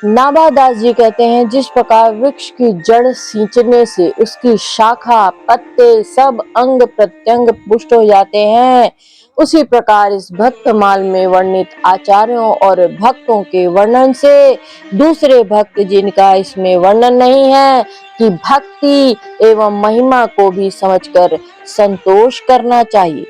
नाभादास जी कहते हैं, जिस प्रकार वृक्ष की जड़ सींचने से उसकी शाखा, पत्ते, सब अंग प्रत्यंग पुष्ट हो जाते हैं, उसी प्रकार इस भक्तमाल में वर्णित आचार्यों और भक्तों के वर्णन से दूसरे भक्त जिनका इसमें वर्णन नहीं है कि भक्ति एवं महिमा को भी समझकर संतोष करना चाहिए।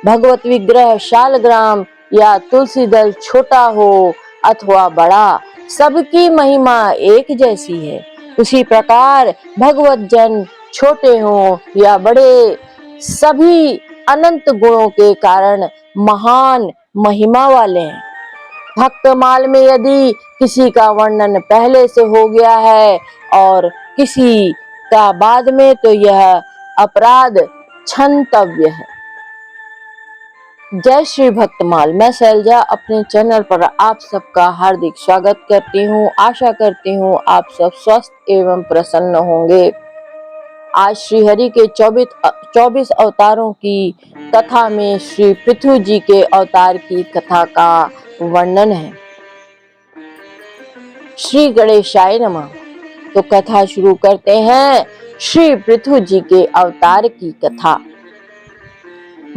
भगवत विग्रह शालग्राम या तुलसी दल छोटा हो अथवा बड़ा, सबकी महिमा एक जैसी है। उसी प्रकार भगवत जन छोटे हों या बड़े, सभी अनंत गुणों के कारण महान महिमा वाले हैं। भक्तमाल में यदि किसी का वर्णन पहले से हो गया है और किसी का बाद में, तो यह अपराध क्षंतव्य है। जय श्री भक्तमाल। मैं शैलजा अपने चैनल पर आप सबका हार्दिक स्वागत करती हूँ। आशा करती हूँ आप सब स्वस्थ एवं प्रसन्न होंगे। आज श्री हरि के 24 अवतारों की कथा में श्री पृथु जी के अवतार की कथा का वर्णन है। श्री गणेशाय नमः। तो कथा शुरू करते हैं। श्री पृथु जी के अवतार की कथा।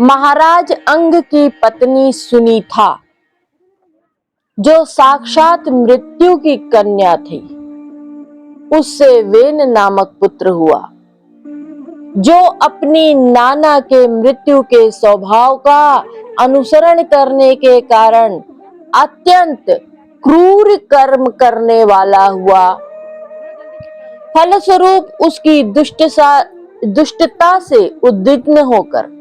महाराज अंग की पत्नी सुनीता, जो साक्षात मृत्यु की कन्या थी, उससे वेन नामक पुत्र हुआ, जो अपनी नाना के मृत्यु के स्वभाव का अनुसरण करने के कारण अत्यंत क्रूर कर्म करने वाला हुआ। फलस्वरूप उसकी दुष्टता से उद्विग्न होकर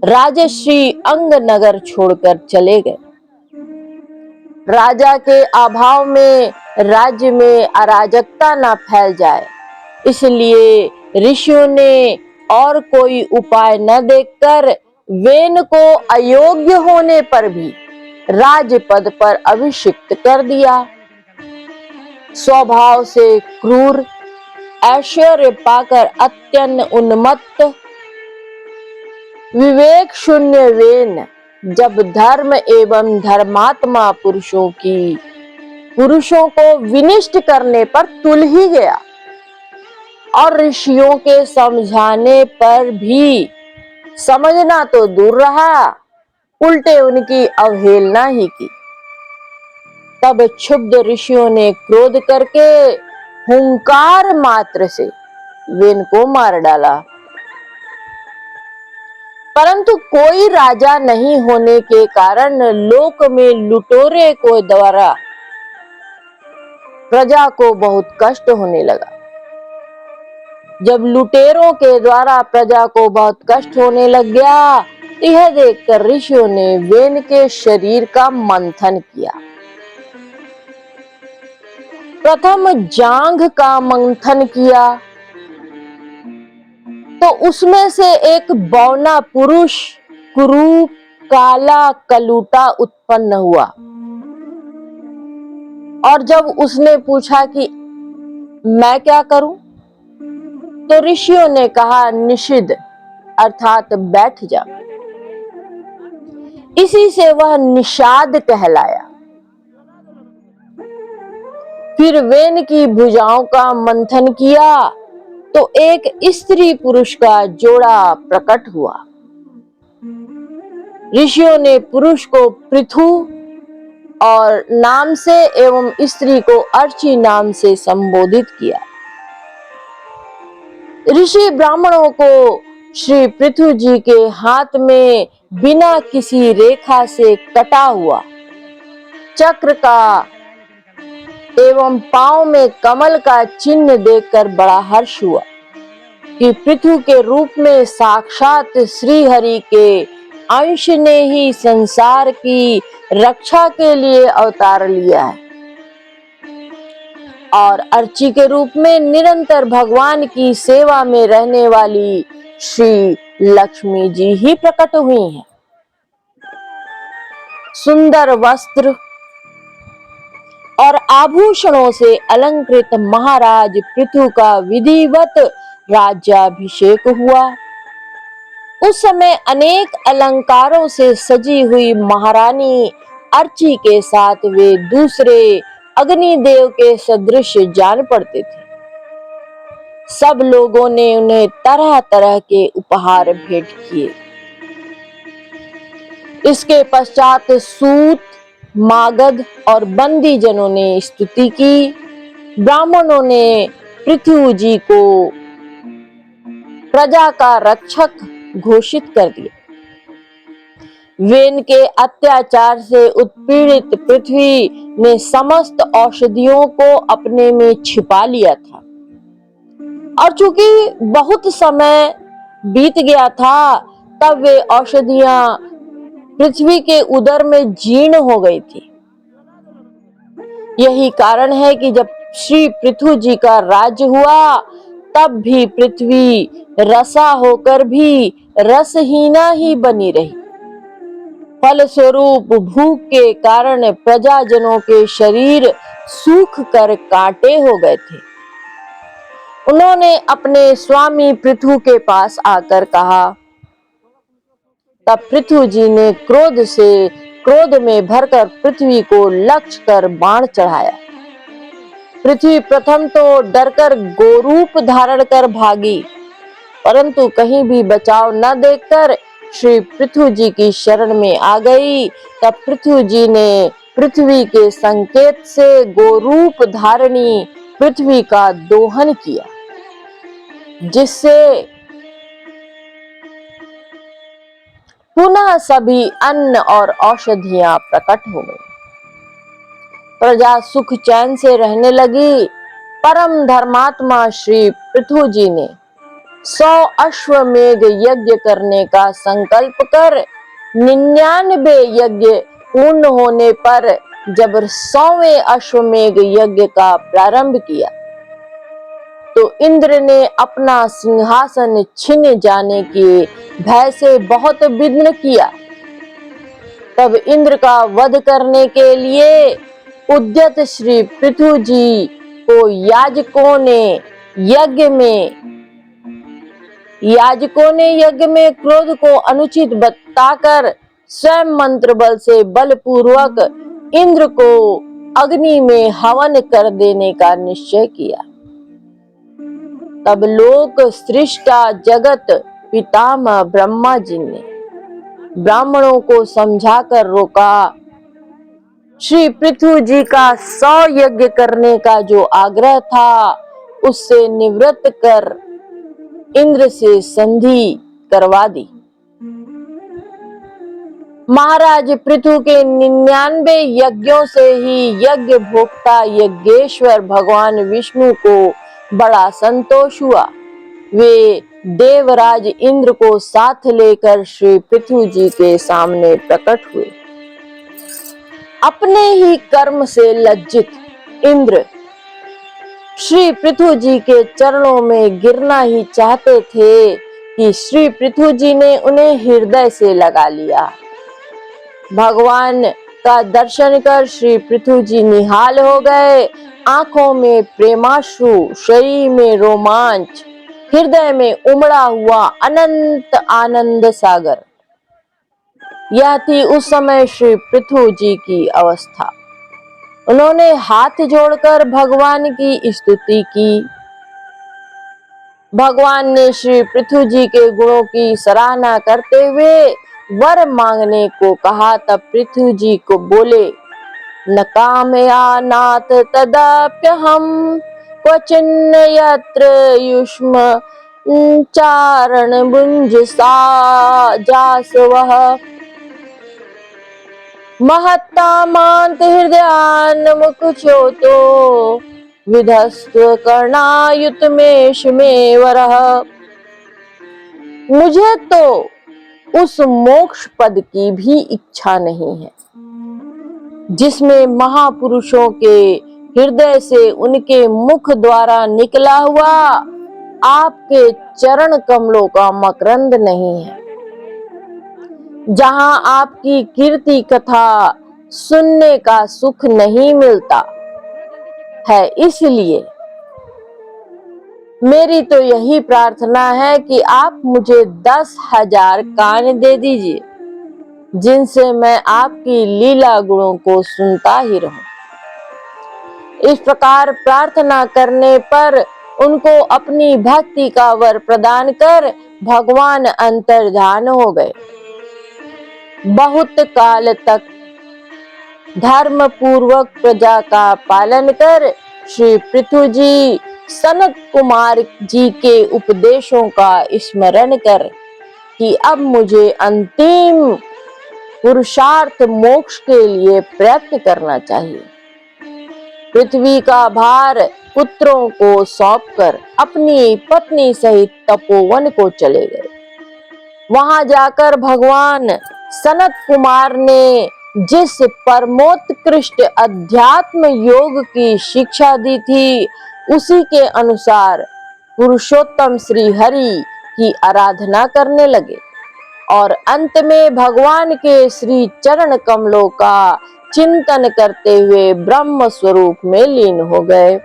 राजश्री अंग नगर छोड़कर चले गए। राजा के अभाव में राज्य में अराजकता न फैल जाए, इसलिए ऋषियों ने और कोई उपाय न देखकर वेन को अयोग्य होने पर भी राजपद पर अभिषिक्त कर दिया। स्वभाव से क्रूर, ऐश्वर्य पाकर अत्यंत उन्मत्त, विवेक शून्य वेन जब धर्म एवं धर्मात्मा पुरुषों को विनिष्ट करने पर तुल ही गया और ऋषियों के समझाने पर भी समझना तो दूर रहा, उल्टे उनकी अवहेलना ही की। तब क्षुब्ध ऋषियों ने क्रोध करके हुंकार मात्र से वेन को मार डाला। परंतु कोई राजा नहीं होने के कारण लोक में लुटेरे को द्वारा प्रजा को बहुत कष्ट होने लगा। जब लुटेरों के द्वारा प्रजा को बहुत कष्ट होने लग गया, यह देखकर ऋषियों ने वेन के शरीर का मंथन किया। प्रथम जांघ का मंथन किया तो उसमें से एक बौना पुरुष कुरूप काला कलूटा उत्पन्न हुआ, और जब उसने पूछा कि मैं क्या करूं, तो ऋषियों ने कहा निषिद्ध अर्थात बैठ जा। इसी से वह निषाद कहलाया। फिर वेन की भुजाओं का मंथन किया तो एक स्त्री पुरुष का जोड़ा प्रकट हुआ। ऋषियों ने पुरुष को पृथु और नाम से एवं स्त्री को अर्ची नाम से संबोधित किया। ऋषि ब्राह्मणों को श्री पृथु जी के हाथ में बिना किसी रेखा से कटा हुआ चक्र का एवं पांव में कमल का चिन्ह देखकर बड़ा हर्ष हुआ कि पृथु के रूप में साक्षात श्री हरि के अंश ने ही संसार की रक्षा के लिए अवतार लिया है, और अर्ची के रूप में निरंतर भगवान की सेवा में रहने वाली श्री लक्ष्मी जी ही प्रकट हुई हैं। सुंदर वस्त्र और आभूषणों से अलंकृत महाराज पृथु का विधिवत राज्याभिषेक हुआ। उस समय अनेक अलंकारों से सजी हुई महारानी अर्ची के साथ वे दूसरे अग्निदेव के सदृश जान पड़ते थे। सब लोगों ने उन्हें तरह तरह के उपहार भेंट किए। इसके पश्चात सूत, मागध और बंदी जनों ने स्तुति की। ब्राह्मणों ने पृथ्वी जी को प्रजा का रक्षक घोषित कर दिया। वेन के अत्याचार से उत्पीड़ित पृथ्वी ने समस्त औषधियों को अपने में छिपा लिया था, और चूंकि बहुत समय बीत गया था, तब वे औषधियां पृथ्वी के उदर में जीर्ण हो गई थी। यही कारण है कि जब श्री पृथु जी का राज्य हुआ, तब भी पृथ्वी रसा होकर भी रसहीना ही बनी रही। फलस्वरूप भूख के कारण प्रजाजनों के शरीर सूख कर कांटे हो गए थे। उन्होंने अपने स्वामी पृथु के पास आकर कहा। तब पृथु जी ने क्रोध में भरकर पृथ्वी को लक्ष्य कर बाण चढ़ाया। पृथ्वी प्रथम तो डरकर गोरूप धारण कर भागी, परंतु कहीं भी बचाव न देखकर श्री पृथु जी की शरण में आ गई। तब पृथु जी ने पृथ्वी के संकेत से गोरूप धारणी पृथ्वी का दोहन किया, जिससे पुनः सभी अन्न और औषधियां प्रकट हो गई। प्रजा सुख चैन से रहने लगी। परम धर्मात्मा श्री पृथु जी ने 100 अश्वमेध यज्ञ करने का संकल्प कर 99 यज्ञ पूर्ण होने पर जब 100वें अश्वमेध यज्ञ का प्रारंभ किया, तो इंद्र ने अपना सिंहासन छिन जाने के भय से बहुत विघ्न किया। तब इंद्र का वध करने के लिए उद्यत श्री पृथु जी को याजकों ने यज्ञ में क्रोध को अनुचित बताकर स्वयं मंत्र बल से बलपूर्वक इंद्र को अग्नि में हवन कर देने का निश्चय किया। तब लोक सृष्टा जगत पितामह ब्रह्मा जी ने ब्राह्मणों को समझाकर रोका। श्री पृथु जी का 100 यज्ञ करने का जो आग्रह था, उससे निवृत्त कर इंद्र से संधि करवा दी। महाराज पृथु के 99 यज्ञों से ही यज्ञ भोक्ता यज्ञेश्वर भगवान विष्णु को बड़ा संतोष हुआ। वे देवराज इंद्र को साथ लेकर श्री पृथु जी के सामने प्रकट हुए। अपने ही कर्म से लज्जित इंद्र श्री पृथु जी के चरणों में गिरना ही चाहते थे कि श्री पृथु जी ने उन्हें हृदय से लगा लिया। भगवान का दर्शन कर श्री पृथु जी निहाल हो गए। आंखों में प्रेमाश्रु, शरीर में रोमांच, हृदय में उमड़ा हुआ अनंत आनंद सागर। यह थी उस समय श्री पृथु जी की अवस्था। उन्होंने हाथ जोड़कर भगवान की स्तुति की। भगवान ने श्री पृथु जी के गुणों की सराहना करते हुए वर मांगने को कहा। तब पृथु जी को बोले, न कामया नाथ तदप्यहम क्वचिन्न यत्र युष्म चारण भुंज जासवः महत्तामांत हृदयान मुकुचोतो विधस्त कर्णायुत में वरः। मुझे तो उस मोक्ष पद की भी इच्छा नहीं है, जिसमें महापुरुषों के हृदय से उनके मुख द्वारा निकला हुआ आपके चरण कमलों का मकरंद नहीं है, जहां आपकी कीर्ति कथा सुनने का सुख नहीं मिलता है। इसलिए मेरी तो यही प्रार्थना है कि आप मुझे 10,000 कान दे दीजिए, जिनसे मैं आपकी लीला गुणों को सुनता ही रहूं। इस प्रकार प्रार्थना करने पर उनको अपनी भक्ति का वर प्रदान कर भगवान अंतर्धान हो गए। बहुत काल तक धर्म पूर्वक प्रजा का पालन कर श्री पृथु जी सनत कुमार जी के उपदेशों का स्मरण कर कि अब मुझे अंतिम पुरुषार्थ मोक्ष के लिए प्रयत्न करना चाहिए। पृथ्वी का भार पुत्रों को सौंपकर अपनी पत्नी सहित तपोवन को चले गए। वहां जाकर भगवान सनत कुमार ने जिस परमोत्कृष्ट अध्यात्म योग की शिक्षा दी थी, उसी के अनुसार पुरुषोत्तम श्री हरि की आराधना करने लगे और अंत में भगवान के श्री चरण कमलों का चिंतन करते हुए ब्रह्म स्वरूप में लीन हो गए।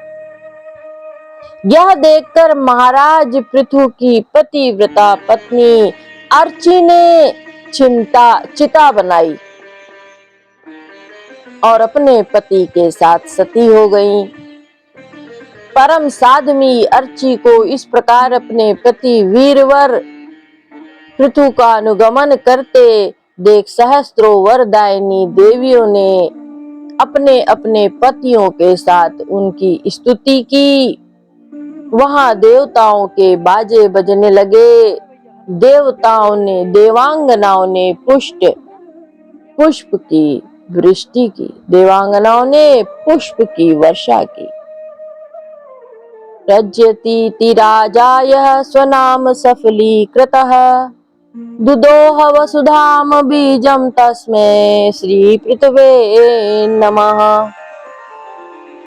यह देखकर महाराज पृथु की पतिव्रता पत्नी अर्ची ने चिता बनाई और अपने पति के साथ सती हो गईं। परम साध्वी अर्ची को इस प्रकार अपने पति वीरवर पृथु का अनुगमन करते देख सहस्त्रों वरदायिनी देवियों ने अपने अपने पतियों के साथ उनकी स्तुति की। वहां देवताओं के बाजे बजने लगे। देवांगनाओं ने पुष्प की वृष्टि की, देवांगनाओं ने पुष्प की वर्षा की। प्रज्यतीति राजायः स्वनाम सफलीकृतः दुदोह वसुधाम बीजम तस्मै श्री पृथ्वे नमः।